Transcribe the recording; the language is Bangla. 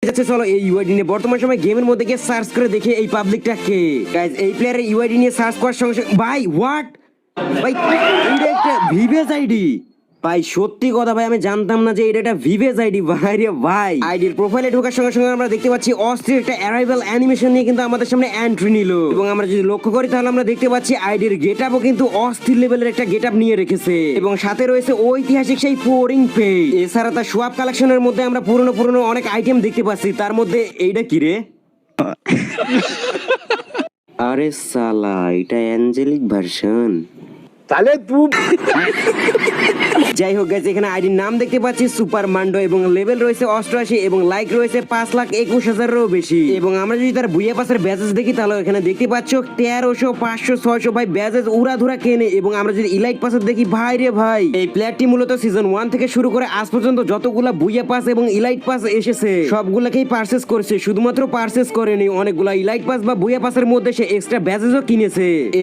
আচ্ছা চলো এই ইউআইডি নিয়ে বর্তমান সময় গেমের মধ্যে গিয়ে সার্চ করে দেখি এই পাবলিকটা কে। গাইস এই প্লেয়ারের ইউআইডি নিয়ে সার্চ করার সঙ্গে সঙ্গে ভাই হোয়াট ভাই এটা একটা ভিভেজ আইডি। ভাই সত্যি কথা ভাই আমি জানতাম না যে এটা একটা ভিভেজ আইডি। ভাই রে ভাই আইডির প্রোফাইলে ঢোকার সঙ্গে সঙ্গে আমরা দেখতে পাচ্ছি অস্থির একটা অ্যারাইভাল অ্যানিমেশন নিয়ে কিন্তু আমাদের সামনে এন্ট্রি নিল এবং আমরা যদি লক্ষ্য করি তাহলে আমরা দেখতে পাচ্ছি আইডির গেটআপও কিন্তু অস্থির লেভেলের একটা গেটআপ নিয়ে রেখেছে এবং সাথে রয়েছে ঐতিহাসিক সেই পোরিং পেজ। এছাড়া তার সোয়াপ কালেকশনের মধ্যে আমরা পুরনো অনেক আইটেম দেখতে পাচ্ছি, তার মধ্যে এইটা কি রে? আরে সালা এটা অ্যাঞ্জেলিক ভার্সন। তাহলে তুই যাই হোক গাইস এখানে আইডির নাম দেখতে পাচ্ছি সুপার মান্ডো এবং লেভেল রয়েছে 88 এবং লাইক রয়েছে 5,21,000-এরও বেশি। এবং আমরা যদি তার বুইয়া পাসের ব্যাজেস দেখি তাহলে এখানে দেখতে পাচ্ছ 1300, 500, 600 ভাই ব্যাজেস উড়াধুরা কেনে। এবং আমরা যদি ইলাইট পাসের দেখি ভাই রে ভাই এই প্লেয়ারটি মূলত সিজন 1 থেকে শুরু করে আজ পর্যন্ত যতগুলা বুইয়া পাস এবং ইলাইট পাস এসেছে সবগুলাকেই পারচেজ করেছে, শুধুমাত্র পারচেজ করেনি, অনেকগুলা ইলাইট পাস বা বুইয়া পাসের মধ্যে সে এক্সট্রা ব্যাজেসও কিনেছে।